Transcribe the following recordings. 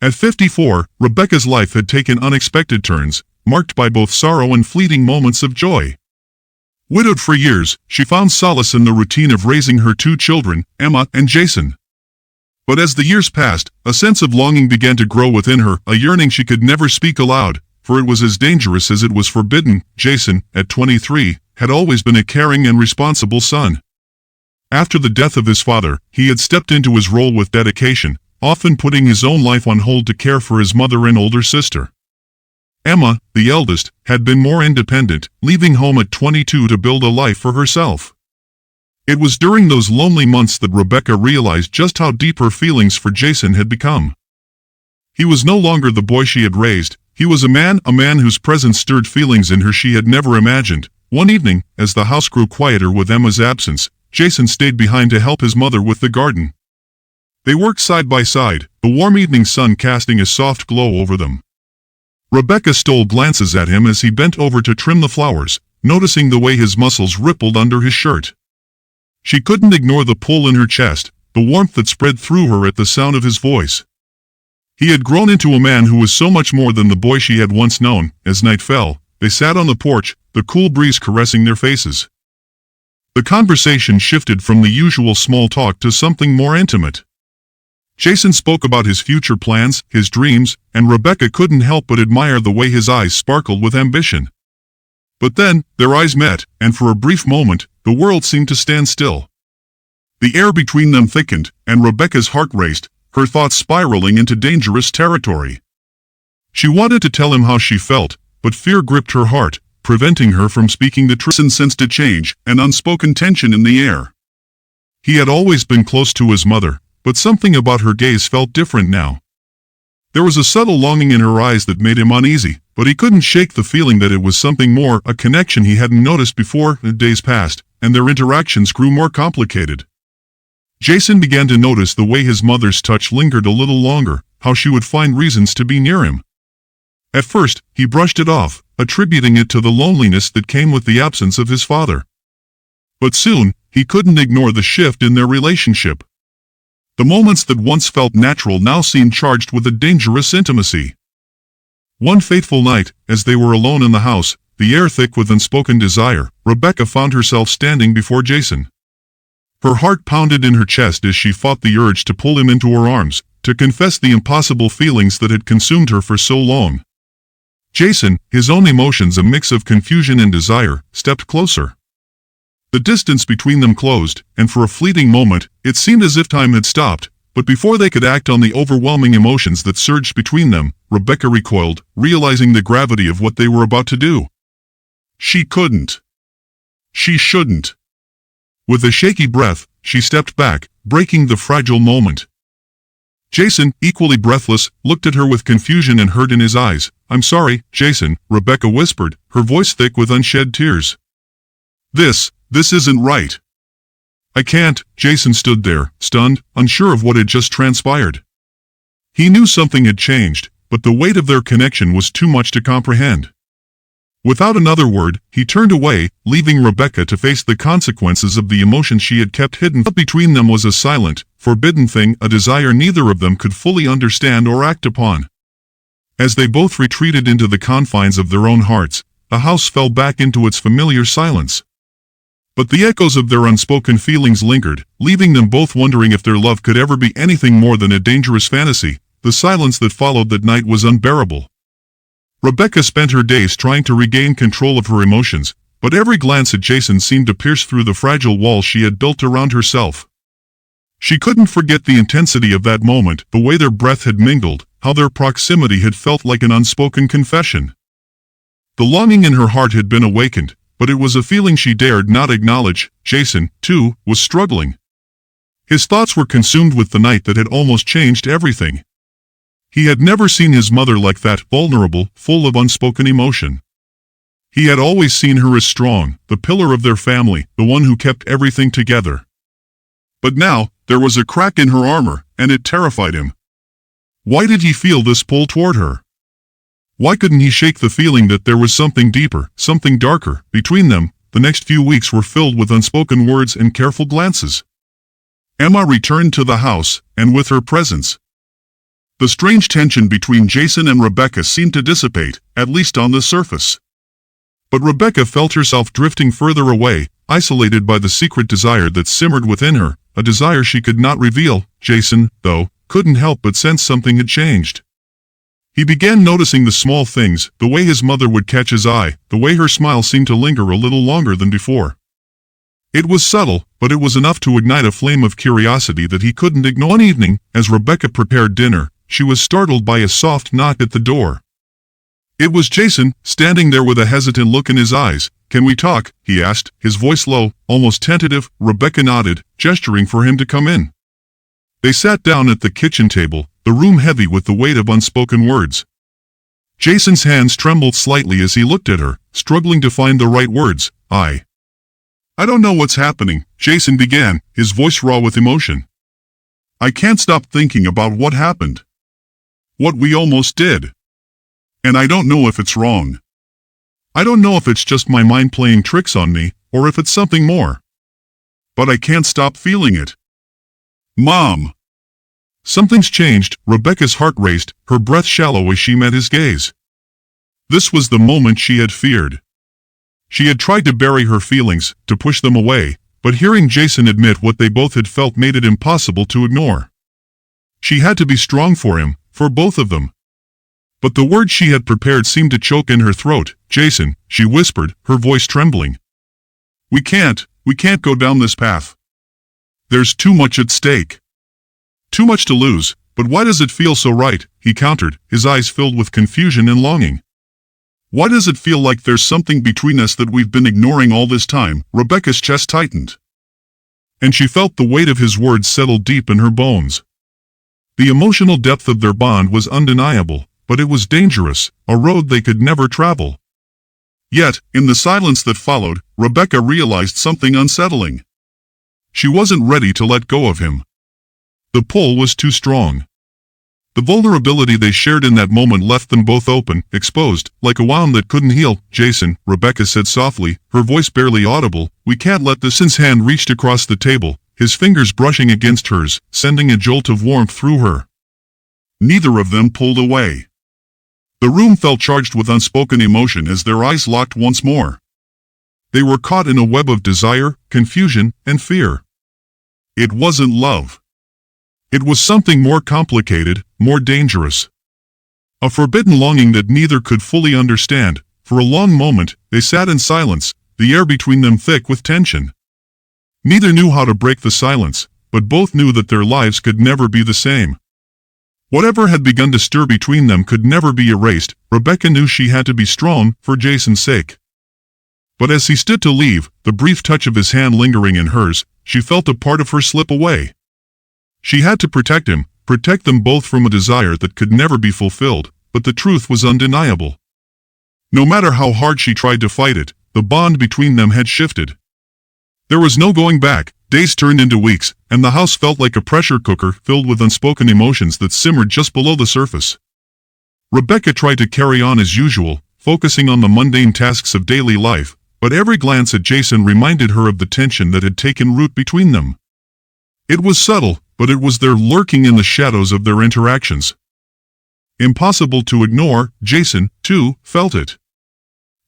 At 54, Rebecca's life had taken unexpected turns, marked by both sorrow and fleeting moments of joy. Widowed for years, she found solace in the routine of raising her two children, Emma and Jason. But as the years passed, a sense of longing began to grow within her, a yearning she could never speak aloud, for it was as dangerous as it was forbidden. Jason, at 23, had always been a caring and responsible son. After the death of his father, he had stepped into his role with dedication, often putting his own life on hold to care for his mother and older sister. Emma, the eldest, had been more independent, leaving home at 22 to build a life for herself. It was during those lonely months that Rebecca realized just how deep her feelings for Jason had become. He was no longer the boy she had raised. He was a man whose presence stirred feelings in her she had never imagined. One evening, as the house grew quieter with Emma's absence, Jason stayed behind to help his mother with the garden. They worked side by side, the warm evening sun casting a soft glow over them. Rebecca stole glances at him as he bent over to trim the flowers, noticing the way his muscles rippled under his shirt. She couldn't ignore the pull in her chest, the warmth that spread through her at the sound of his voice. He had grown into a man who was so much more than the boy she had once known. As night fell, they sat on the porch, the cool breeze caressing their faces. The conversation shifted from the usual small talk to something more intimate. Jason spoke about his future plans, his dreams, and Rebecca couldn't help but admire the way his eyes sparkled with ambition. But then, their eyes met, and for a brief moment, the world seemed to stand still. The air between them thickened, and Rebecca's heart raced, her thoughts spiraling into dangerous territory. She wanted to tell him how she felt, but fear gripped her heart, preventing her from speaking the truth. Jason sensed a change, an unspoken tension in the air. He had always been close to his mother, but something about her gaze felt different now. There was a subtle longing in her eyes that made him uneasy, but he couldn't shake the feeling that it was something more, a connection he hadn't noticed before. The days passed, and their interactions grew more complicated. Jason began to notice the way his mother's touch lingered a little longer, how she would find reasons to be near him. At first, he brushed it off, attributing it to the loneliness that came with the absence of his father. But soon, he couldn't ignore the shift in their relationship. The moments that once felt natural now seemed charged with a dangerous intimacy. One fateful night, as they were alone in the house, the air thick with unspoken desire, Rebecca found herself standing before Jason. Her heart pounded in her chest as she fought the urge to pull him into her arms, to confess the impossible feelings that had consumed her for so long. Jason, his own emotions a mix of confusion and desire, stepped closer. The distance between them closed, and for a fleeting moment, it seemed as if time had stopped, but before they could act on the overwhelming emotions that surged between them, Rebecca recoiled, realizing the gravity of what they were about to do. She couldn't. She shouldn't. With a shaky breath, she stepped back, breaking the fragile moment. Jason, equally breathless, looked at her with confusion and hurt in his eyes. "I'm sorry, Jason," Rebecca whispered, her voice thick with unshed tears. This isn't right." "I can't." Jason stood there, stunned, unsure of what had just transpired. He knew something had changed, but the weight of their connection was too much to comprehend. Without another word, he turned away, leaving Rebecca to face the consequences of the emotion she had kept hidden. What between them was a silent, forbidden thing, a desire neither of them could fully understand or act upon. As they both retreated into the confines of their own hearts, the house fell back into its familiar silence. But the echoes of their unspoken feelings lingered, leaving them both wondering if their love could ever be anything more than a dangerous fantasy. The silence that followed that night was unbearable. Rebecca spent her days trying to regain control of her emotions, but every glance at Jason seemed to pierce through the fragile wall she had built around herself. She couldn't forget the intensity of that moment, the way their breath had mingled, how their proximity had felt like an unspoken confession. The longing in her heart had been awakened, but it was a feeling she dared not acknowledge. Jason, too, was struggling. His thoughts were consumed with the night that had almost changed everything. He had never seen his mother like that, vulnerable, full of unspoken emotion. He had always seen her as strong, the pillar of their family, the one who kept everything together. But now, there was a crack in her armor, and it terrified him. Why did he feel this pull toward her? Why couldn't he shake the feeling that there was something deeper, something darker, between them? The next few weeks were filled with unspoken words and careful glances. Emma returned to the house, and with her presence, The strange tension between Jason and Rebecca seemed to dissipate, at least on the surface. But Rebecca felt herself drifting further away, isolated by the secret desire that simmered within her, a desire she could not reveal. Jason, though, couldn't help but sense something had changed. He began noticing the small things, the way his mother would catch his eye, the way her smile seemed to linger a little longer than before. It was subtle, but it was enough to ignite a flame of curiosity that he couldn't ignore. One evening, as Rebecca prepared dinner, she was startled by a soft knock at the door. It was Jason, standing there with a hesitant look in his eyes. "Can we talk?" he asked, his voice low, almost tentative. Rebecca nodded, gesturing for him to come in. They sat down at the kitchen table, the room heavy with the weight of unspoken words. Jason's hands trembled slightly as he looked at her, struggling to find the right words. I don't know what's happening," Jason began, his voice raw with emotion. "I can't stop thinking about what happened. What we almost did. And I don't know if it's wrong. I don't know if it's just my mind playing tricks on me, or if it's something more. But I can't stop feeling it. Mom!" Something's changed. Rebecca's heart raced, her breath shallow as she met his gaze. This was the moment she had feared. She had tried to bury her feelings, to push them away, but hearing Jason admit what they both had felt made it impossible to ignore. She had to be strong for him, for both of them. But the words she had prepared seemed to choke in her throat. "Jason," she whispered, her voice trembling. We can't go down this path. There's too much at stake. Too much to lose, but why does it feel so right?" he countered, his eyes filled with confusion and longing. "Why does it feel like there's something between us that we've been ignoring all this time?" Rebecca's chest tightened. And she felt the weight of his words settle deep in her bones. The emotional depth of their bond was undeniable, but it was dangerous, a road they could never travel. Yet, in the silence that followed, Rebecca realized something unsettling. She wasn't ready to let go of him. The pull was too strong. The vulnerability they shared in that moment left them both open, exposed, like a wound that couldn't heal. "Jason," Rebecca said softly, her voice barely audible, "we can't let this." Jason's hand reached across the table, his fingers brushing against hers, sending a jolt of warmth through her. Neither of them pulled away. The room felt charged with unspoken emotion as their eyes locked once more. They were caught in a web of desire, confusion, and fear. It wasn't love. It was something more complicated, more dangerous. A forbidden longing that neither could fully understand. For a long moment, they sat in silence, the air between them thick with tension. Neither knew how to break the silence, but both knew that their lives could never be the same. Whatever had begun to stir between them could never be erased. Rebecca knew she had to be strong, for Jason's sake. But as he stood to leave, the brief touch of his hand lingering in hers, she felt a part of her slip away. She had to protect him, protect them both from a desire that could never be fulfilled, but the truth was undeniable. No matter how hard she tried to fight it, the bond between them had shifted. There was no going back. Days turned into weeks, and the house felt like a pressure cooker filled with unspoken emotions that simmered just below the surface. Rebecca tried to carry on as usual, focusing on the mundane tasks of daily life, but every glance at Jason reminded her of the tension that had taken root between them. It was subtle, but it was there lurking in the shadows of their interactions. Impossible to ignore. Jason, too, felt it.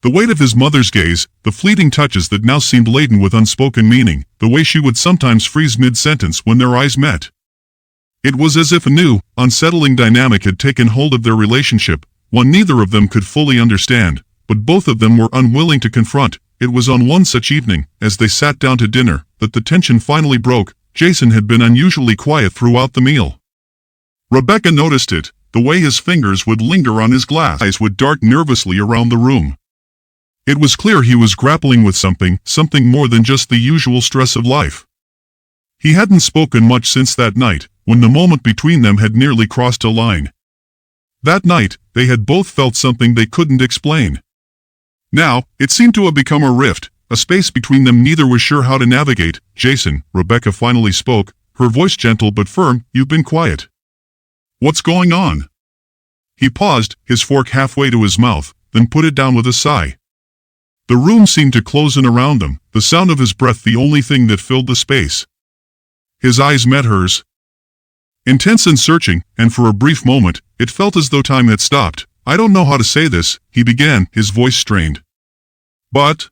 The weight of his mother's gaze, the fleeting touches that now seemed laden with unspoken meaning, the way she would sometimes freeze mid-sentence when their eyes met. It was as if a new, unsettling dynamic had taken hold of their relationship, one neither of them could fully understand, but both of them were unwilling to confront. It was on one such evening, as they sat down to dinner, that the tension finally broke. Jason had been unusually quiet throughout the meal. Rebecca noticed it, the way his fingers would linger on his glass. Eyes would dart nervously around the room. It was clear he was grappling with something more than just the usual stress of life. He hadn't spoken much since that night, when the moment between them had nearly crossed a line. That night, they had both felt something they couldn't explain. Now, it seemed to have become a rift, a space between them neither was sure how to navigate. "Jason," Rebecca finally spoke, her voice gentle but firm, "you've been quiet. What's going on?" He paused, his fork halfway to his mouth, then put it down with a sigh. The room seemed to close in around them, the sound of his breath the only thing that filled the space. His eyes met hers. Intense and searching, and for a brief moment, it felt as though time had stopped. I don't know how to say this, he began, his voice strained. But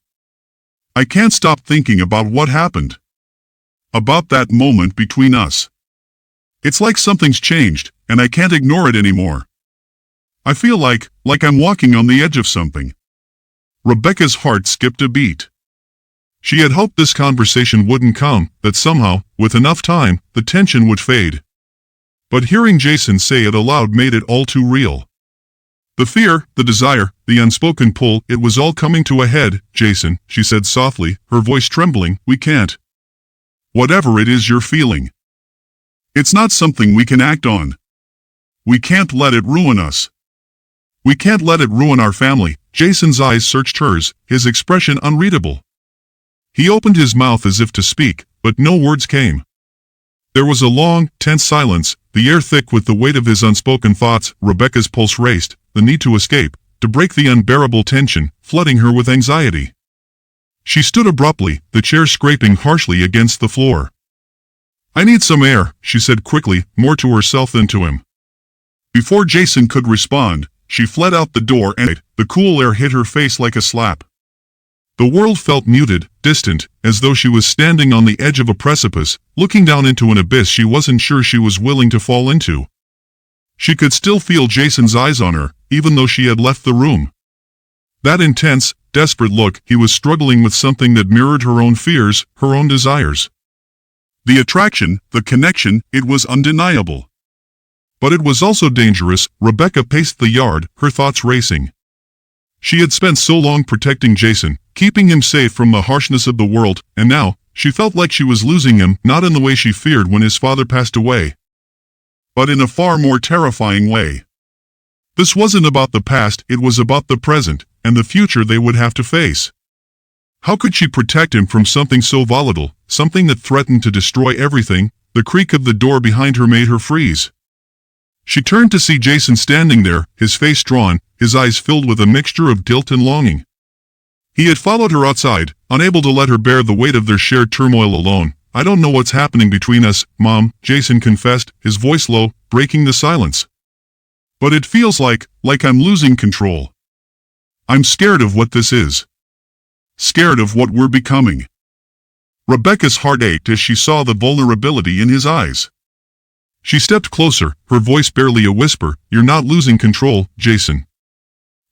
I can't stop thinking about what happened. About that moment between us. It's like something's changed, and I can't ignore it anymore. I feel like I'm walking on the edge of something. Rebecca's heart skipped a beat. She had hoped this conversation wouldn't come, that somehow, with enough time, the tension would fade. But hearing Jason say it aloud made it all too real. The fear, the desire, the unspoken pull, it was all coming to a head. Jason, she said softly, her voice trembling, we can't. Whatever it is you're feeling. It's not something we can act on. We can't let it ruin us. We can't let it ruin our family. Jason's eyes searched hers, his expression unreadable. He opened his mouth as if to speak, but no words came. There was a long, tense silence, the air thick with the weight of his unspoken thoughts. Rebecca's pulse raced, the need to escape, to break the unbearable tension, flooding her with anxiety. She stood abruptly, the chair scraping harshly against the floor. I need some air, she said quickly, more to herself than to him. Before Jason could respond, she fled out the door and the cool air hit her face like a slap. The world felt muted, distant, as though she was standing on the edge of a precipice, looking down into an abyss she wasn't sure she was willing to fall into. She could still feel Jason's eyes on her, even though she had left the room. That intense, desperate look, he was struggling with something that mirrored her own fears, her own desires. The attraction, the connection, it was undeniable. But it was also dangerous. Rebecca paced the yard, her thoughts racing. She had spent so long protecting Jason, keeping him safe from the harshness of the world, and now, she felt like she was losing him, not in the way she feared when his father passed away, but in a far more terrifying way. This wasn't about the past, it was about the present, and the future they would have to face. How could she protect him from something so volatile, something that threatened to destroy everything? The creak of the door behind her made her freeze. She turned to see Jason standing there, his face drawn, his eyes filled with a mixture of guilt and longing. He had followed her outside, unable to let her bear the weight of their shared turmoil alone. I don't know what's happening between us, Mom, Jason confessed, his voice low, breaking the silence. But it feels like I'm losing control. I'm scared of what this is. Scared of what we're becoming. Rebecca's heart ached as she saw the vulnerability in his eyes. She stepped closer, her voice barely a whisper, You're not losing control, Jason.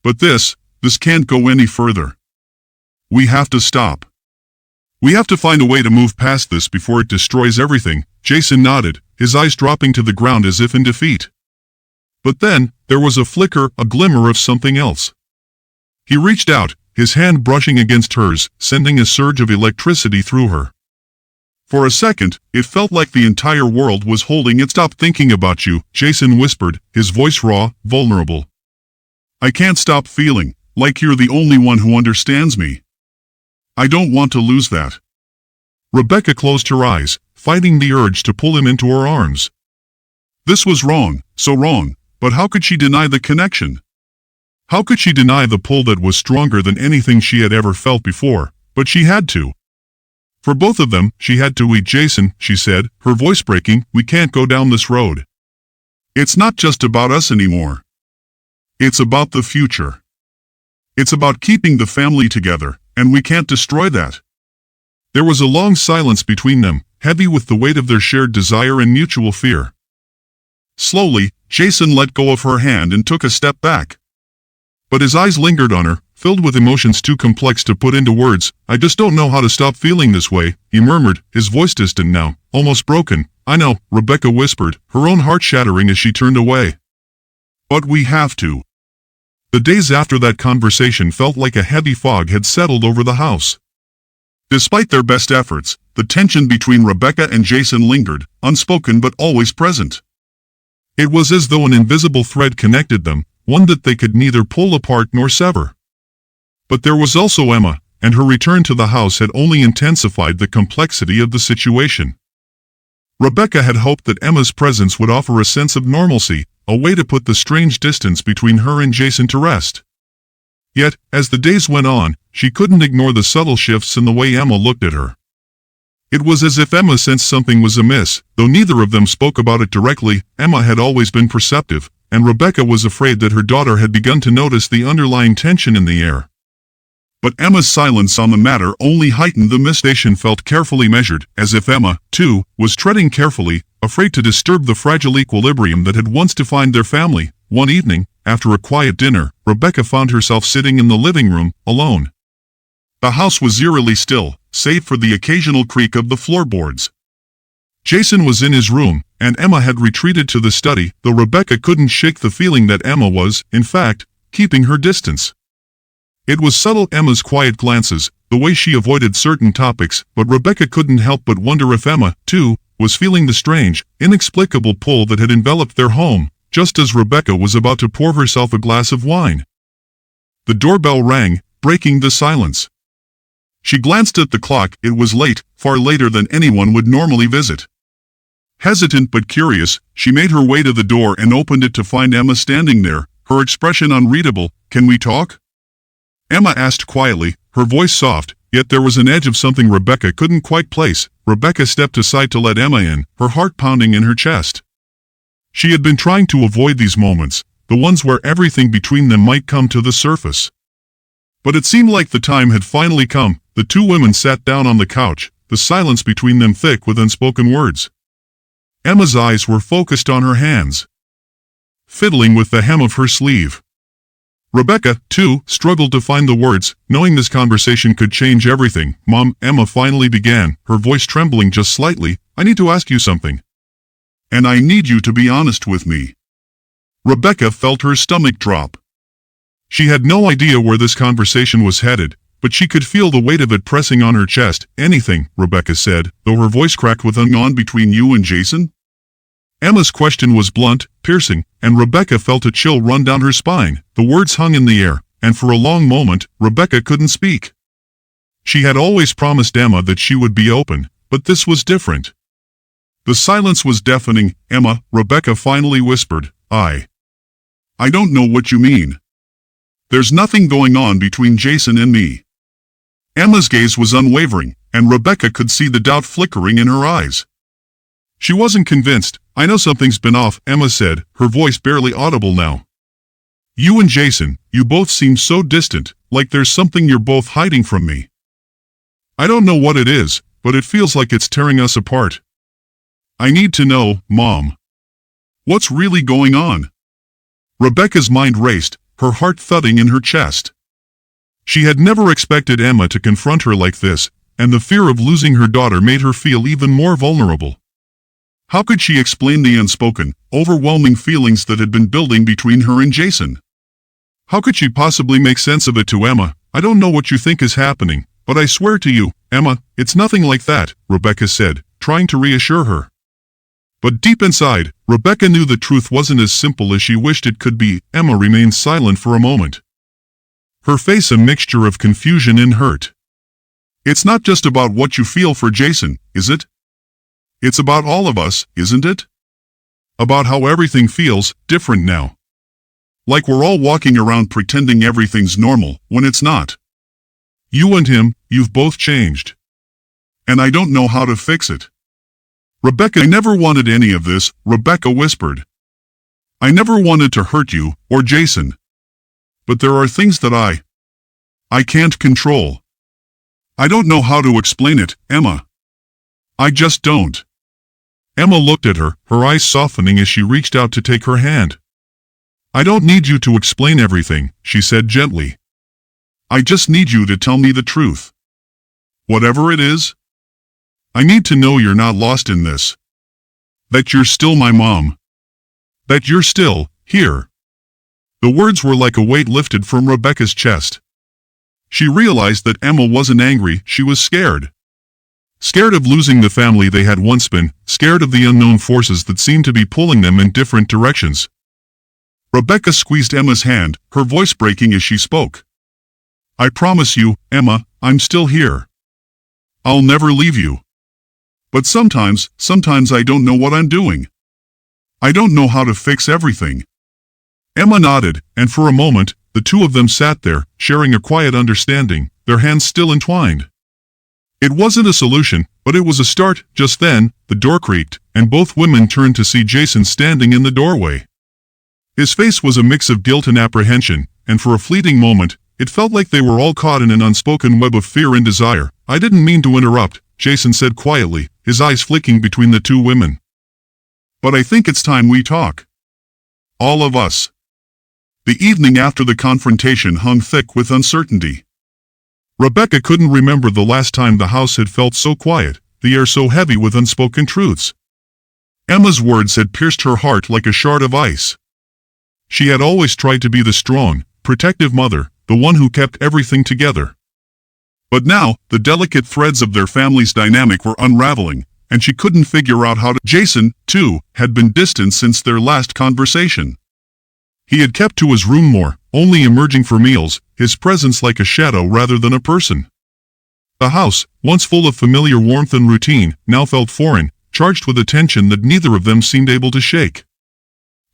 But this can't go any further. We have to stop. We have to find a way to move past this before it destroys everything. Jason nodded, his eyes dropping to the ground as if in defeat. But then, there was a flicker, a glimmer of something else. He reached out, his hand brushing against hers, sending a surge of electricity through her. For a second, it felt like the entire world was holding it. Stop thinking about you, Jason whispered, his voice raw, vulnerable. I can't stop feeling like you're the only one who understands me. I don't want to lose that. Rebecca closed her eyes, fighting the urge to pull him into her arms. This was wrong, so wrong, but how could she deny the connection? How could she deny the pull that was stronger than anything she had ever felt before? But she had to. For both of them, she had to. Jason, she said, her voice breaking, we can't go down this road. It's not just about us anymore. It's about the future. It's about keeping the family together, and we can't destroy that. There was a long silence between them, heavy with the weight of their shared desire and mutual fear. Slowly, Jason let go of her hand and took a step back. But his eyes lingered on her, filled with emotions too complex to put into words. I just don't know how to stop feeling this way, he murmured, his voice distant now, almost broken. I know, Rebecca whispered, her own heart shattering as she turned away. But we have to. The days after that conversation felt like a heavy fog had settled over the house. Despite their best efforts, the tension between Rebecca and Jason lingered, unspoken but always present. It was as though an invisible thread connected them, one that they could neither pull apart nor sever. But there was also Emma, and her return to the house had only intensified the complexity of the situation. Rebecca had hoped that Emma's presence would offer a sense of normalcy, a way to put the strange distance between her and Jason to rest. Yet, as the days went on, she couldn't ignore the subtle shifts in the way Emma looked at her. It was as if Emma sensed something was amiss, though neither of them spoke about it directly. Emma had always been perceptive, and Rebecca was afraid that her daughter had begun to notice the underlying tension in the air. But Emma's silence on the matter only heightened the mystation. Felt carefully measured, as if Emma, too, was treading carefully, afraid to disturb the fragile equilibrium that had once defined their family. One evening, after a quiet dinner, Rebecca found herself sitting in the living room, alone. The house was eerily still, save for the occasional creak of the floorboards. Jason was in his room, and Emma had retreated to the study, though Rebecca couldn't shake the feeling that Emma was, in fact, keeping her distance. It was subtle, Emma's quiet glances, the way she avoided certain topics, but Rebecca couldn't help but wonder if Emma, too, was feeling the strange, inexplicable pull that had enveloped their home, just as Rebecca was about to pour herself a glass of wine. The doorbell rang, breaking the silence. She glanced at the clock. It was late, far later than anyone would normally visit. Hesitant but curious, she made her way to the door and opened it to find Emma standing there, her expression unreadable. "Can we talk?" Emma asked quietly, her voice soft, yet there was an edge of something Rebecca couldn't quite place. Rebecca stepped aside to let Emma in, her heart pounding in her chest. She had been trying to avoid these moments, the ones where everything between them might come to the surface. But it seemed like the time had finally come. The two women sat down on the couch, the silence between them thick with unspoken words. Emma's eyes were focused on her hands, fiddling with the hem of her sleeve. Rebecca, too, struggled to find the words, knowing this conversation could change everything. "Mom," Emma finally began, her voice trembling just slightly, "I need to ask you something. And I need you to be honest with me." Rebecca felt her stomach drop. She had no idea where this conversation was headed, but she could feel the weight of it pressing on her chest. "Anything," Rebecca said, though her voice cracked with "On between you and Jason?" Emma's question was blunt, piercing, and Rebecca felt a chill run down her spine. The words hung in the air, and for a long moment, Rebecca couldn't speak. She had always promised Emma that she would be open, but this was different. The silence was deafening. "Emma," Rebecca finally whispered, I don't know what you mean. There's nothing going on between Jason and me." Emma's gaze was unwavering, and Rebecca could see the doubt flickering in her eyes. She wasn't convinced. "I know something's been off," Emma said, her voice barely audible now. "You and Jason, you both seem so distant, like there's something you're both hiding from me. I don't know what it is, but it feels like it's tearing us apart. I need to know, Mom. What's really going on?" Rebecca's mind raced, her heart thudding in her chest. She had never expected Emma to confront her like this, and the fear of losing her daughter made her feel even more vulnerable. How could she explain the unspoken, overwhelming feelings that had been building between her and Jason? How could she possibly make sense of it to Emma? "I don't know what you think is happening, but I swear to you, Emma, it's nothing like that," Rebecca said, trying to reassure her. But deep inside, Rebecca knew the truth wasn't as simple as she wished it could be. Emma remained silent for a moment, her face a mixture of confusion and hurt. "It's not just about what you feel for Jason, is it? It's about all of us, isn't it? About how everything feels different now. Like we're all walking around pretending everything's normal, when it's not. You and him, you've both changed. And I don't know how to fix it." "Rebecca, I never wanted any of this," Rebecca whispered. "I never wanted to hurt you, or Jason. But there are things that I can't control. I don't know how to explain it, Emma. I just don't." Emma looked at her, her eyes softening as she reached out to take her hand. "I don't need you to explain everything," she said gently. "I just need you to tell me the truth. Whatever it is. I need to know you're not lost in this. That you're still my mom. That you're still here." The words were like a weight lifted from Rebecca's chest. She realized that Emma wasn't angry, she was scared. Scared of losing the family they had once been, scared of the unknown forces that seemed to be pulling them in different directions. Rebecca squeezed Emma's hand, her voice breaking as she spoke. "I promise you, Emma, I'm still here. I'll never leave you. But sometimes I don't know what I'm doing. I don't know how to fix everything." Emma nodded, and for a moment, the two of them sat there, sharing a quiet understanding, their hands still entwined. It wasn't a solution, But it was a start. Just then, the door creaked, and both women turned to see Jason standing in the doorway. His face was a mix of guilt and apprehension, and for a fleeting moment, it felt like they were all caught in an unspoken web of fear and desire. "I didn't mean to interrupt," Jason said quietly, his eyes flicking between the two women. "But I think it's time we talk. All of us." The evening after the confrontation hung thick with uncertainty. Rebecca couldn't remember the last time the house had felt so quiet, the air so heavy with unspoken truths. Emma's words had pierced her heart like a shard of ice. She had always tried to be the strong, protective mother, the one who kept everything together. But now, the delicate threads of their family's dynamic were unraveling, and she couldn't figure out how to. Jason, too, had been distant since their last conversation. He had kept to his room more, only emerging for meals, his presence like a shadow rather than a person. The house, once full of familiar warmth and routine, now felt foreign, charged with a tension that neither of them seemed able to shake.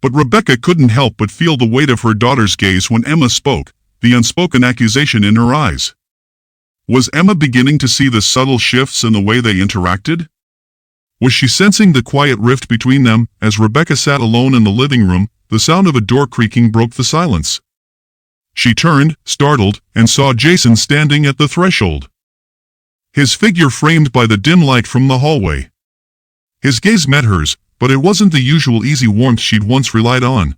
But Rebecca couldn't help but feel the weight of her daughter's gaze when Emma spoke, the unspoken accusation in her eyes. Was Emma beginning to see the subtle shifts in the way they interacted? Was she sensing the quiet rift between them? As Rebecca sat alone in the living room, the sound of a door creaking broke the silence. She turned, startled, and saw Jason standing at the threshold. His figure framed by the dim light from the hallway. His gaze met hers, but it wasn't the usual easy warmth she'd once relied on.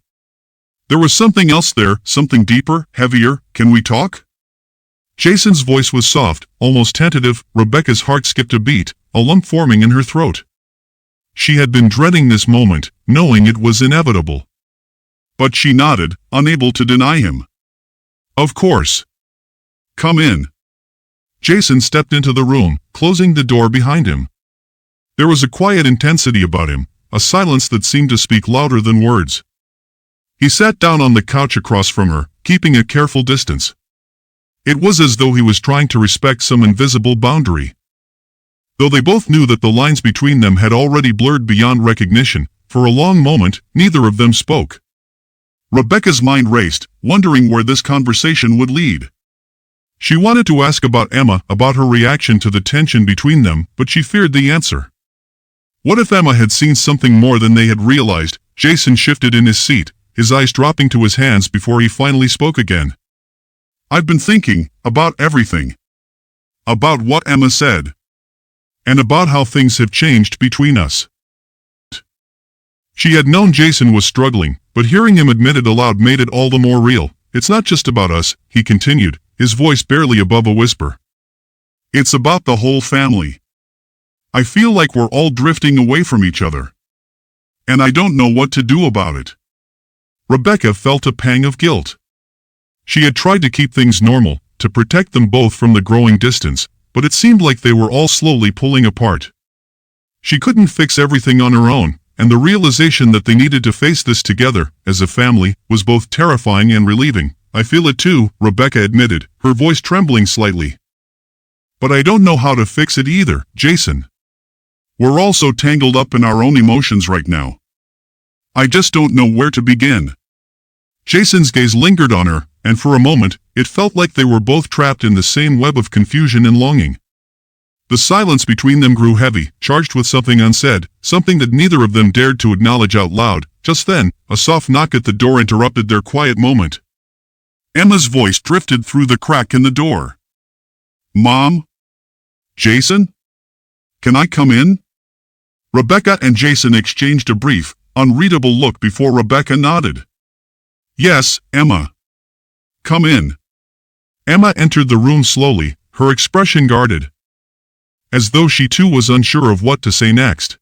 There was something else there, something deeper, heavier. "Can we talk?" Jason's voice was soft, almost tentative. Rebecca's heart skipped a beat, a lump forming in her throat. She had been dreading this moment, knowing it was inevitable. But she nodded, unable to deny him. "Of course. Come in." Jason stepped into the room, closing the door behind him. There was a quiet intensity about him, a silence that seemed to speak louder than words. He sat down on the couch across from her, keeping a careful distance. It was as though he was trying to respect some invisible boundary. Though they both knew that the lines between them had already blurred beyond recognition, for a long moment, neither of them spoke. Rebecca's mind raced, wondering where this conversation would lead. She wanted to ask about Emma, about her reaction to the tension between them, but she feared the answer. What if Emma had seen something more than they had realized? Jason shifted in his seat, his eyes dropping to his hands before he finally spoke again. "I've been thinking about everything. About what Emma said. And about how things have changed between us." She had known Jason was struggling, but hearing him admit it aloud made it all the more real. "It's not just about us," he continued, his voice barely above a whisper. "It's about the whole family. I feel like we're all drifting away from each other. And I don't know what to do about it." Rebecca felt a pang of guilt. She had tried to keep things normal, to protect them both from the growing distance, but it seemed like they were all slowly pulling apart. She couldn't fix everything on her own, and the realization that they needed to face this together, as a family, was both terrifying and relieving. "I feel it too," Rebecca admitted, her voice trembling slightly. "But I don't know how to fix it either, Jason. We're all so tangled up in our own emotions right now. I just don't know where to begin." Jason's gaze lingered on her, and for a moment, it felt like they were both trapped in the same web of confusion and longing. The silence between them grew heavy, charged with something unsaid, something that neither of them dared to acknowledge out loud. Just then, a soft knock at the door interrupted their quiet moment. Emma's voice drifted through the crack in the door. "Mom? Jason? Can I come in?" Rebecca and Jason exchanged a brief, unreadable look before Rebecca nodded. "Yes, Emma. Come in." Emma entered the room slowly, her expression guarded, as though she too was unsure of what to say next.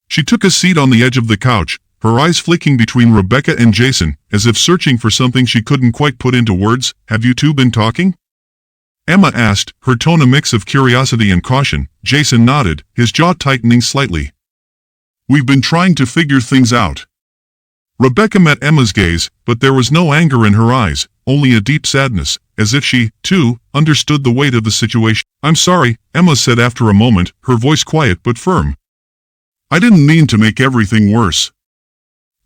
She took a seat on the edge of the couch, her eyes flicking between Rebecca and Jason, as if searching for something she couldn't quite put into words. "Have you two been talking?" Emma asked, her tone a mix of curiosity and caution. Jason nodded, his jaw tightening slightly. "We've been trying to figure things out." Rebecca met Emma's gaze, but there was no anger in her eyes, only a deep sadness, as if she, too, understood the weight of the situation. "I'm sorry," Emma said after a moment, her voice quiet but firm. "I didn't mean to make everything worse.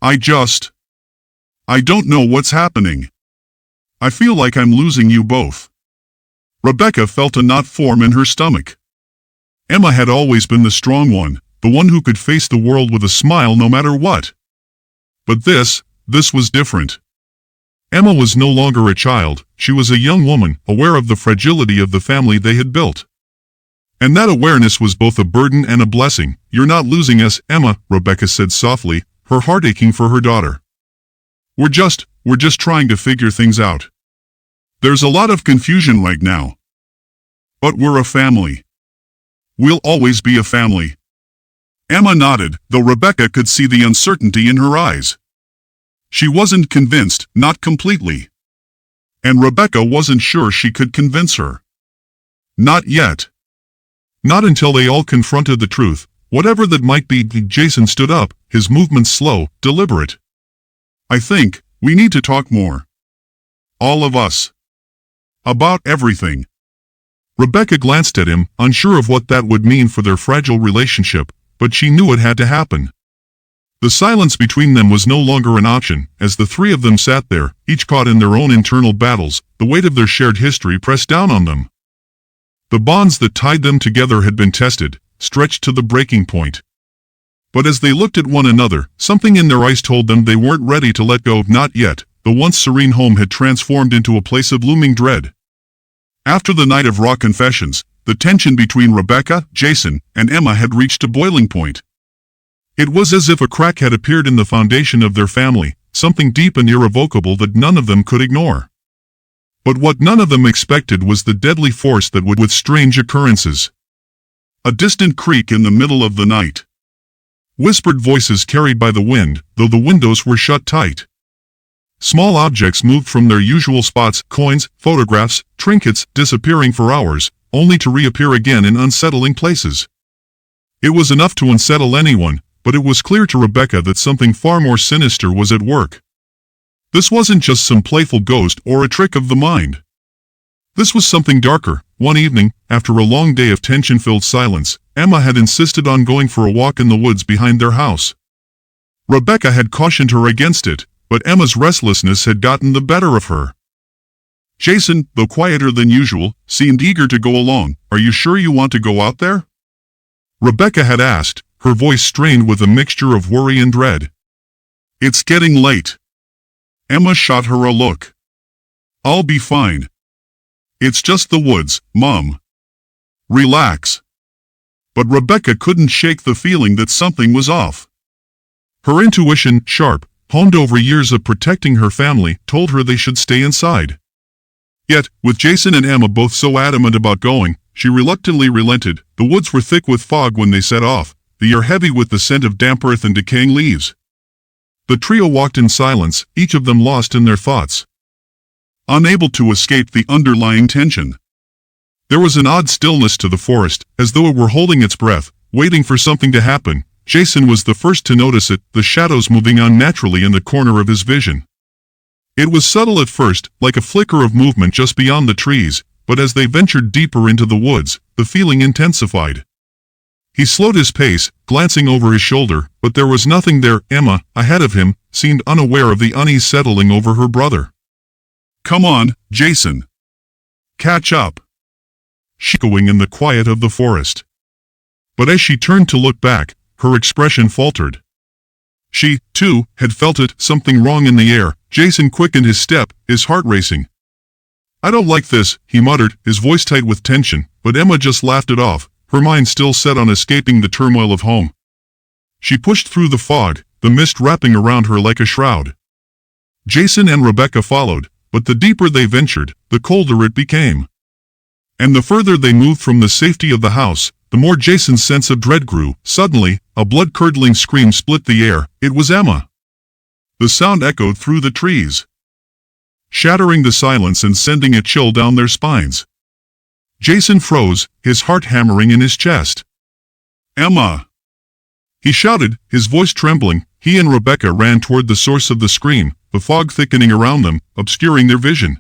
I don't know what's happening. I feel like I'm losing you both." Rebecca felt a knot form in her stomach. Emma had always been the strong one, the one who could face the world with a smile no matter what. But this was different. Emma was no longer a child, she was a young woman, aware of the fragility of the family they had built. And that awareness was both a burden and a blessing. "You're not losing us, Emma," Rebecca said softly, her heart aching for her daughter. We're just trying to figure things out. There's a lot of confusion right now. But we're a family. We'll always be a family." Emma nodded, though Rebecca could see the uncertainty in her eyes. She wasn't convinced, not completely. And Rebecca wasn't sure she could convince her. Not yet. Not until they all confronted the truth, whatever that might be. Jason stood up, his movements slow, deliberate. "I think we need to talk more. All of us. About everything." Rebecca glanced at him, unsure of what that would mean for their fragile relationship, but she knew it had to happen. The silence between them was no longer an option, as the three of them sat there, each caught in their own internal battles, the weight of their shared history pressed down on them. The bonds that tied them together had been tested, stretched to the breaking point. But as they looked at one another, something in their eyes told them they weren't ready to let go. Not yet. The once serene home had transformed into a place of looming dread. After the night of raw confessions, the tension between Rebecca, Jason, and Emma had reached a boiling point. It was as if a crack had appeared in the foundation of their family, something deep and irrevocable that none of them could ignore. But what none of them expected was the deadly force that would with strange occurrences. A distant creak in the middle of the night. Whispered voices carried by the wind, though the windows were shut tight. Small objects moved from their usual spots, coins, photographs, trinkets, disappearing for hours, only to reappear again in unsettling places. It was enough to unsettle anyone, but it was clear to Rebecca that something far more sinister was at work. This wasn't just some playful ghost or a trick of the mind. This was something darker. One evening, after a long day of tension-filled silence, Emma had insisted on going for a walk in the woods behind their house. Rebecca had cautioned her against it, but Emma's restlessness had gotten the better of her. Jason, though quieter than usual, seemed eager to go along. "Are you sure you want to go out there?" Rebecca had asked, her voice strained with a mixture of worry and dread. "It's getting late." Emma shot her a look. "I'll be fine. It's just the woods, Mom. Relax." But Rebecca couldn't shake the feeling that something was off. Her intuition, sharp, honed over years of protecting her family, told her they should stay inside. Yet, with Jason and Emma both so adamant about going, she reluctantly relented. The woods were thick with fog when they set off, the air heavy with the scent of damp earth and decaying leaves. The trio walked in silence, each of them lost in their thoughts, unable to escape the underlying tension. There was an odd stillness to the forest, as though it were holding its breath, waiting for something to happen. Jason was the first to notice it, the shadows moving unnaturally in the corner of his vision. It was subtle at first, like a flicker of movement just beyond the trees, but as they ventured deeper into the woods, the feeling intensified. He slowed his pace, glancing over his shoulder, but there was nothing there. Emma, ahead of him, seemed unaware of the unease settling over her brother. "Come on, Jason. Catch up," she echoing in the quiet of the forest. But as she turned to look back, her expression faltered. She, too, had felt it, something wrong in the air. Jason quickened his step, his heart racing. "I don't like this," he muttered, his voice tight with tension, but Emma just laughed it off, her mind still set on escaping the turmoil of home. She pushed through the fog, the mist wrapping around her like a shroud. Jason and Rebecca followed, but the deeper they ventured, the colder it became. And the further they moved from the safety of the house, the more Jason's sense of dread grew. Suddenly, a blood-curdling scream split the air. It was Emma. The sound echoed through the trees, shattering the silence and sending a chill down their spines. Jason froze, his heart hammering in his chest. "Emma!" he shouted, his voice trembling. He and Rebecca ran toward the source of the scream, the fog thickening around them, obscuring their vision.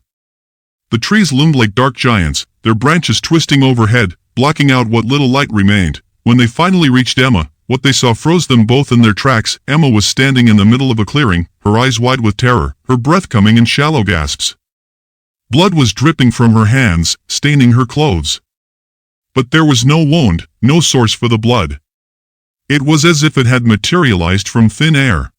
The trees loomed like dark giants, their branches twisting overhead, blocking out what little light remained. When they finally reached Emma, what they saw froze them both in their tracks. Emma was standing in the middle of a clearing, her eyes wide with terror, her breath coming in shallow gasps. Blood was dripping from her hands, staining her clothes. But there was no wound, no source for the blood. It was as if it had materialized from thin air.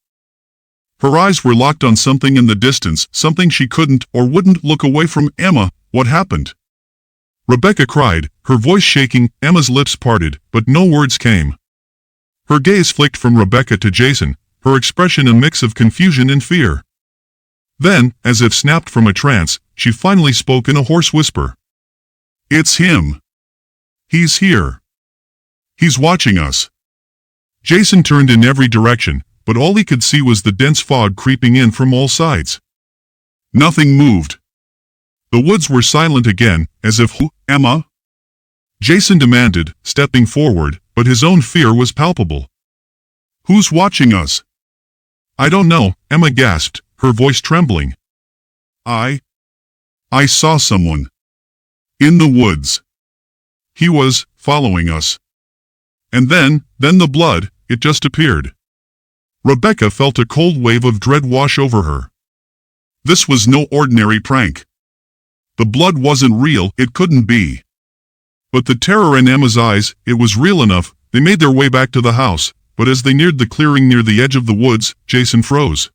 Her eyes were locked on something in the distance, something she couldn't or wouldn't look away from. Emma, what happened? Rebecca cried, her voice shaking. Emma's lips parted, but no words came. Her gaze flicked from Rebecca to Jason, her expression a mix of confusion and fear. Then, as if snapped from a trance, she finally spoke in a hoarse whisper. It's him. He's here. He's watching us. Jason turned in every direction, but all he could see was the dense fog creeping in from all sides. Nothing moved. The woods were silent again, as if, "Who, Emma?" Jason demanded, stepping forward, but his own fear was palpable. "Who's watching us?" "I don't know," Emma gasped, her voice trembling. I saw someone. In the woods. He was following us. And then the blood, it just appeared." Rebecca felt a cold wave of dread wash over her. This was no ordinary prank. The blood wasn't real, it couldn't be. But the terror in Emma's eyes, it was real enough. They made their way back to the house, but as they neared the clearing near the edge of the woods, Jason froze.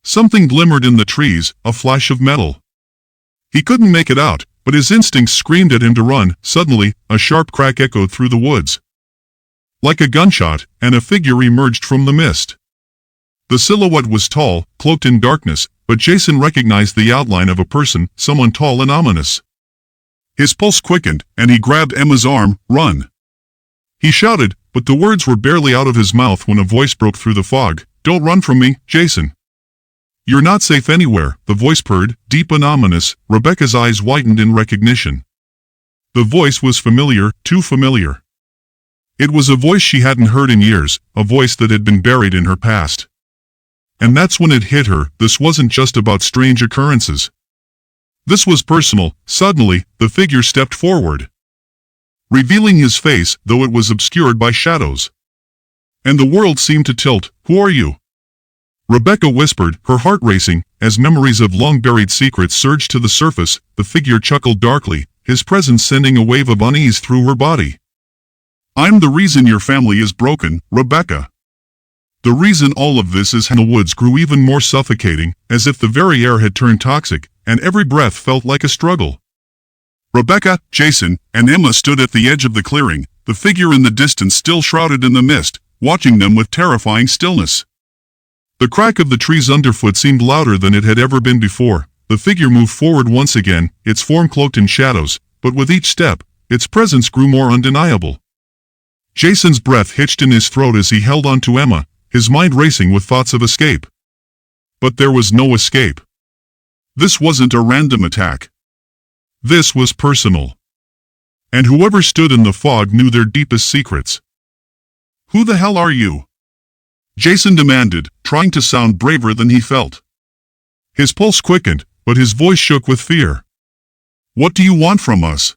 Something glimmered in the trees, a flash of metal. He couldn't make it out, but his instincts screamed at him to run. Suddenly, a sharp crack echoed through the woods. Like a gunshot, and a figure emerged from the mist. The silhouette was tall, cloaked in darkness, but Jason recognized the outline of a person, someone tall and ominous. His pulse quickened, and he grabbed Emma's arm. "Run!" He shouted, but the words were barely out of his mouth when a voice broke through the fog. "Don't run from me, Jason. You're not safe anywhere," the voice purred, deep and ominous. Rebecca's eyes widened in recognition. The voice was familiar, too familiar. It was a voice she hadn't heard in years, a voice that had been buried in her past. And that's when it hit her, this wasn't just about strange occurrences. This was personal. Suddenly, the figure stepped forward, revealing his face, though it was obscured by shadows. And the world seemed to tilt. "Who are you?" Rebecca whispered, her heart racing, as memories of long-buried secrets surged to the surface. The figure chuckled darkly, his presence sending a wave of unease through her body. "I'm the reason your family is broken, Rebecca. The reason all of this is." The woods grew even more suffocating, as if the very air had turned toxic, and every breath felt like a struggle. Rebecca, Jason, and Emma stood at the edge of the clearing, the figure in the distance still shrouded in the mist, watching them with terrifying stillness. The crack of the trees underfoot seemed louder than it had ever been before. The figure moved forward once again, its form cloaked in shadows, but with each step, its presence grew more undeniable. Jason's breath hitched in his throat as he held on to Emma, his mind racing with thoughts of escape. But there was no escape. This wasn't a random attack. This was personal. And whoever stood in the fog knew their deepest secrets. "Who the hell are you?" Jason demanded, trying to sound braver than he felt. His pulse quickened, but his voice shook with fear. "What do you want from us?"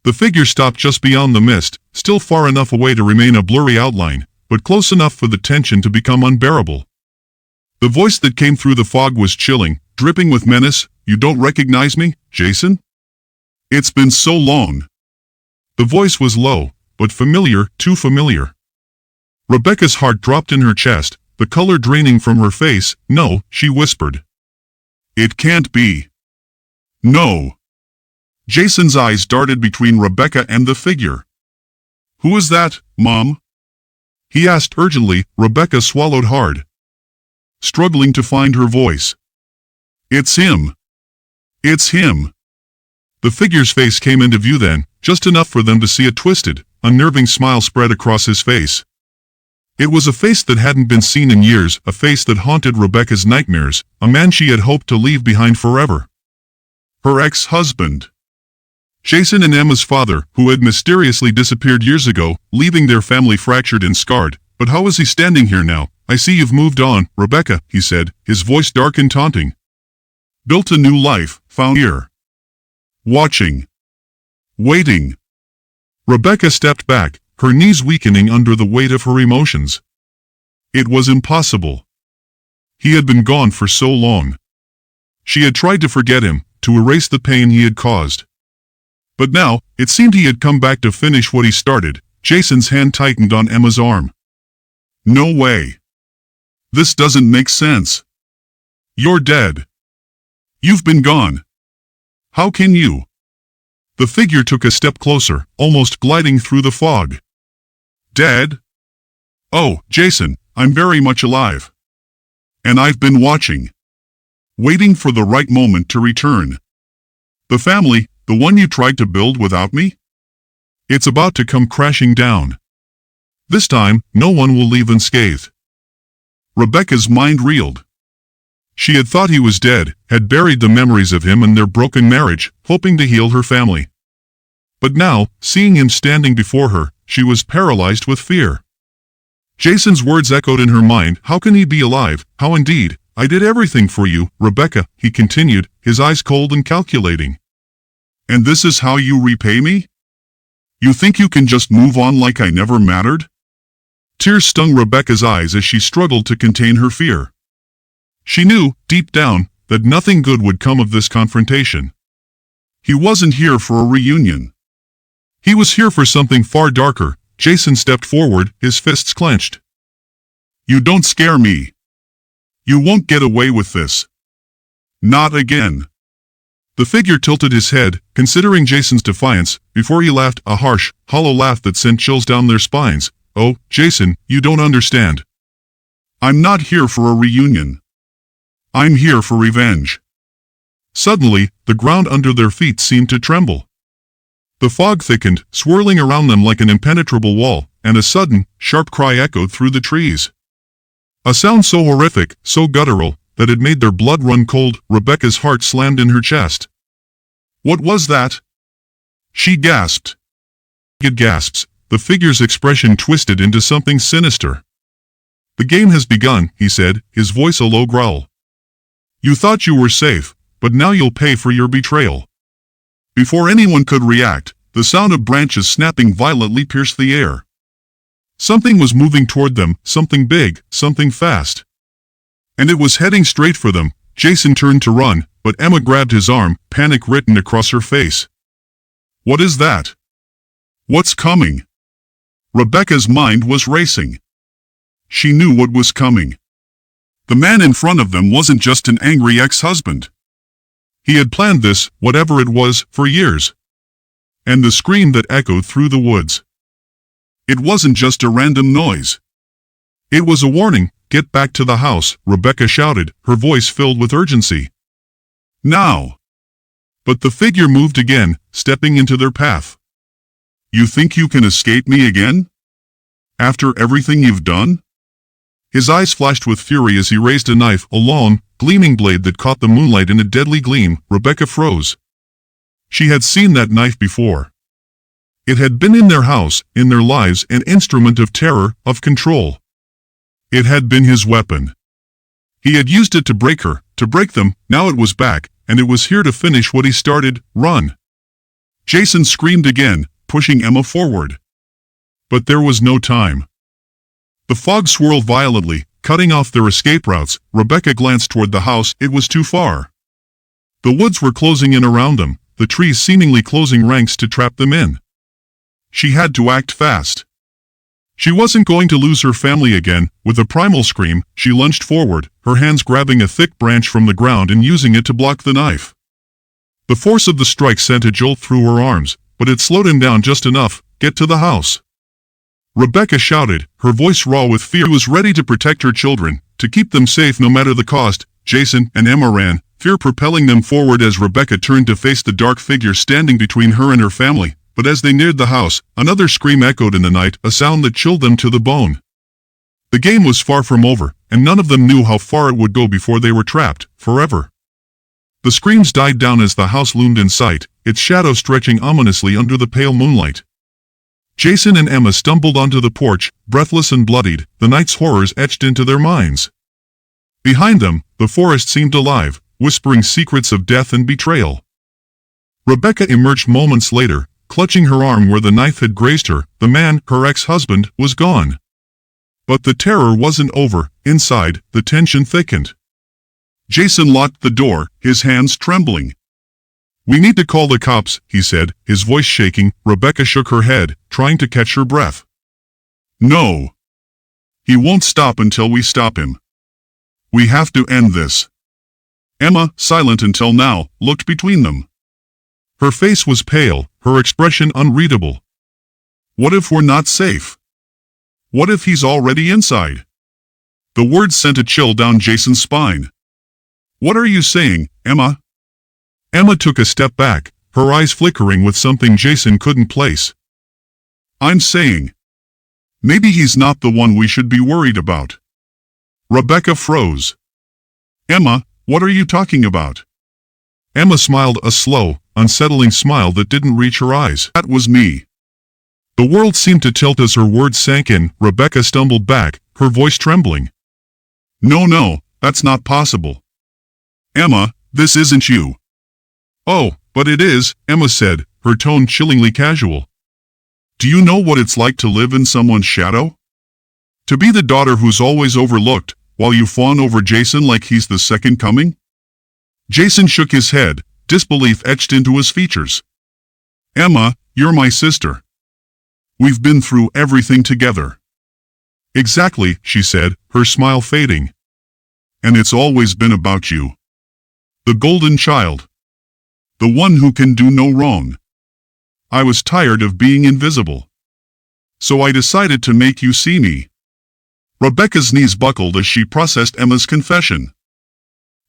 The figure stopped just beyond the mist, still far enough away to remain a blurry outline, but close enough for the tension to become unbearable. The voice that came through the fog was chilling, dripping with menace. "You don't recognize me, Jason? It's been so long." The voice was low, but familiar, too familiar. Rebecca's heart dropped in her chest, the color draining from her face. "No," she whispered. "It can't be." "No." Jason's eyes darted between Rebecca and the figure. "Who is that, Mom?" he asked urgently. Rebecca swallowed hard, struggling to find her voice. "It's him. It's him." The figure's face came into view then, just enough for them to see a twisted, unnerving smile spread across his face. It was a face that hadn't been seen in years, a face that haunted Rebecca's nightmares, a man she had hoped to leave behind forever. Her ex-husband. Jason and Emma's father, who had mysteriously disappeared years ago, leaving their family fractured and scarred. "But how is he standing here now? I see you've moved on, Rebecca," he said, his voice dark and taunting. "Built a new life, found here. Watching. Waiting." Rebecca stepped back, her knees weakening under the weight of her emotions. It was impossible. He had been gone for so long. She had tried to forget him, to erase the pain he had caused. But now, it seemed he had come back to finish what he started. Jason's hand tightened on Emma's arm. No way. This doesn't make sense. You're dead. You've been gone. How can you? The figure took a step closer, almost gliding through the fog. Dead? Oh, Jason, I'm very much alive. And I've been watching. Waiting for the right moment to return. The family, the one you tried to build without me? It's about to come crashing down. This time, no one will leave unscathed. Rebecca's mind reeled. She had thought he was dead, had buried the memories of him and their broken marriage, hoping to heal her family. But now, seeing him standing before her, she was paralyzed with fear. Jason's words echoed in her mind. How can he be alive? How indeed? I did everything for you, Rebecca, he continued, his eyes cold and calculating. And this is how you repay me? You think you can just move on like I never mattered? Tears stung Rebecca's eyes as she struggled to contain her fear. She knew, deep down, that nothing good would come of this confrontation. He wasn't here for a reunion. He was here for something far darker. Jason stepped forward, his fists clenched. You don't scare me. You won't get away with this. Not again. The figure tilted his head, considering Jason's defiance, before he laughed, a harsh, hollow laugh that sent chills down their spines. Oh, Jason, you don't understand. I'm not here for a reunion. I'm here for revenge. Suddenly, the ground under their feet seemed to tremble. The fog thickened, swirling around them like an impenetrable wall, and a sudden, sharp cry echoed through the trees. A sound so horrific, so guttural, that it made their blood run cold. Rebecca's heart slammed in her chest. What was that? She gasped. Gasps, the figure's expression twisted into something sinister. The game has begun, he said, his voice a low growl. You thought you were safe, but now you'll pay for your betrayal. Before anyone could react, the sound of branches snapping violently pierced the air. Something was moving toward them, something big, something fast. And it was heading straight for them. Jason turned to run, but Emma grabbed his arm, panic written across her face. What is that? What's coming? Rebecca's mind was racing. She knew what was coming. The man in front of them wasn't just an angry ex-husband. He had planned this, whatever it was, for years. And the scream that echoed through the woods. It wasn't just a random noise. It was a warning. Get back to the house, Rebecca shouted, her voice filled with urgency. Now! But the figure moved again, stepping into their path. You think you can escape me again? After everything you've done? His eyes flashed with fury as he raised a knife, a long, gleaming blade that caught the moonlight in a deadly gleam. Rebecca froze. She had seen that knife before. It had been in their house, in their lives, an instrument of terror, of control. It had been his weapon. He had used it to break her, to break them. Now it was back, and it was here to finish what he started. Run! Jason screamed again, pushing Emma forward. But there was no time. The fog swirled violently, cutting off their escape routes. Rebecca glanced toward the house. It was too far. The woods were closing in around them, the trees seemingly closing ranks to trap them in. She had to act fast. She wasn't going to lose her family again. With a primal scream, she lunged forward, her hands grabbing a thick branch from the ground and using it to block the knife. The force of the strike sent a jolt through her arms, but it slowed him down just enough. Get to the house. Rebecca shouted, her voice raw with fear. She was ready to protect her children, to keep them safe no matter the cost. Jason and Emma ran, fear propelling them forward as Rebecca turned to face the dark figure standing between her and her family. But as they neared the house, another scream echoed in the night, a sound that chilled them to the bone. The game was far from over, and none of them knew how far it would go before they were trapped, forever. The screams died down as the house loomed in sight, its shadow stretching ominously under the pale moonlight. Jason and Emma stumbled onto the porch, breathless and bloodied, the night's horrors etched into their minds. Behind them, the forest seemed alive, whispering secrets of death and betrayal. Rebecca emerged moments later, clutching her arm where the knife had grazed her. The man, her ex-husband, was gone. But the terror wasn't over. Inside, the tension thickened. Jason locked the door, his hands trembling. We need to call the cops, he said, his voice shaking. Rebecca shook her head, trying to catch her breath. No. He won't stop until we stop him. We have to end this. Emma, silent until now, looked between them. Her face was pale, her expression unreadable. What if we're not safe? What if he's already inside? The words sent a chill down Jason's spine. What are you saying, Emma? Emma took a step back, her eyes flickering with something Jason couldn't place. I'm saying, maybe he's not the one we should be worried about. Rebecca froze. Emma, what are you talking about? Emma smiled, a slow, unsettling smile that didn't reach her eyes. That was me. The world seemed to tilt as her words sank in. Rebecca stumbled back, her voice trembling. No, that's not possible. Emma, this isn't you. Oh, but it is, Emma said, her tone chillingly casual. Do you know what it's like to live in someone's shadow? To be the daughter who's always overlooked, while you fawn over Jason like he's the second coming? Jason shook his head, disbelief etched into his features. Emma, you're my sister. We've been through everything together. Exactly, she said, her smile fading. And it's always been about you. The golden child. The one who can do no wrong. I was tired of being invisible. So I decided to make you see me. Rebecca's knees buckled as she processed Emma's confession.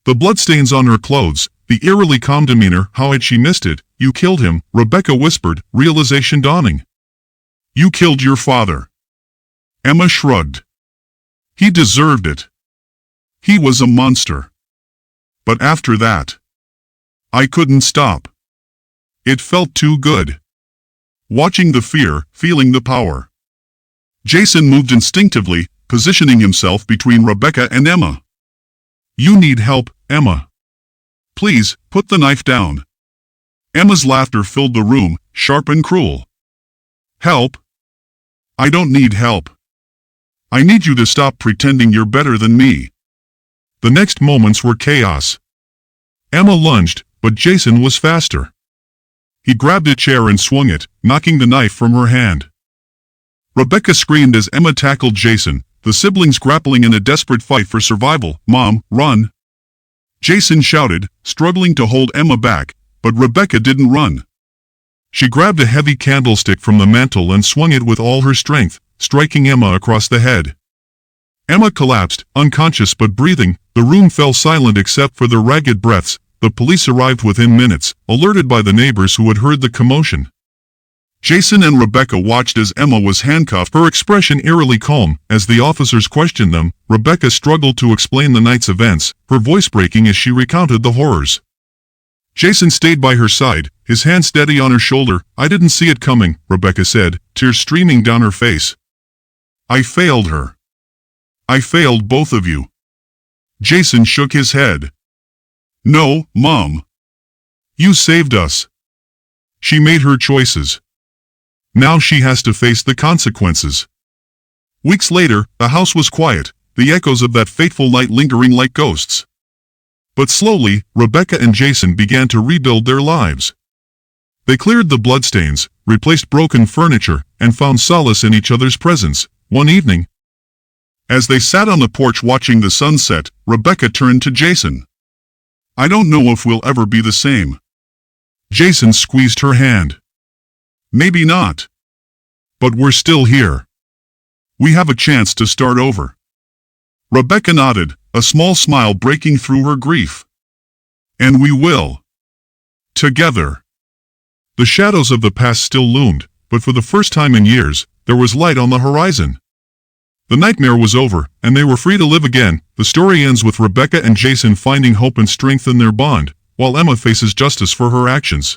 The bloodstains on her clothes, the eerily calm demeanor, how had she missed it? You killed him, Rebecca whispered, realization dawning. You killed your father. Emma shrugged. He deserved it. He was a monster. But after that, I couldn't stop. It felt too good. Watching the fear, feeling the power. Jason moved instinctively, positioning himself between Rebecca and Emma. You need help, Emma. Please, put the knife down. Emma's laughter filled the room, sharp and cruel. Help? I don't need help. I need you to stop pretending you're better than me. The next moments were chaos. Emma lunged, but Jason was faster. He grabbed a chair and swung it, knocking the knife from her hand. Rebecca screamed as Emma tackled Jason, the siblings grappling in a desperate fight for survival. Mom, run! Jason shouted, struggling to hold Emma back, but Rebecca didn't run. She grabbed a heavy candlestick from the mantel and swung it with all her strength, striking Emma across the head. Emma collapsed, unconscious but breathing. The room fell silent except for their ragged breaths. The police arrived within minutes, alerted by the neighbors who had heard the commotion. Jason and Rebecca watched as Emma was handcuffed, her expression eerily calm. As the officers questioned them, Rebecca struggled to explain the night's events, her voice breaking as she recounted the horrors. Jason stayed by her side, his hand steady on her shoulder. I didn't see it coming, Rebecca said, tears streaming down her face. I failed her. I failed both of you. Jason shook his head. No, Mom. You saved us. She made her choices. Now she has to face the consequences. Weeks later, the house was quiet, the echoes of that fateful night lingering like ghosts. But slowly, Rebecca and Jason began to rebuild their lives. They cleared the bloodstains, replaced broken furniture, and found solace in each other's presence. One evening, as they sat on the porch watching the sunset, Rebecca turned to Jason. I don't know if we'll ever be the same. Jason squeezed her hand. Maybe not. But we're still here. We have a chance to start over. Rebecca nodded, a small smile breaking through her grief. And we will. Together. The shadows of the past still loomed, but for the first time in years, there was light on the horizon. The nightmare was over, and they were free to live again. The story ends with Rebecca and Jason finding hope and strength in their bond, while Emma faces justice for her actions.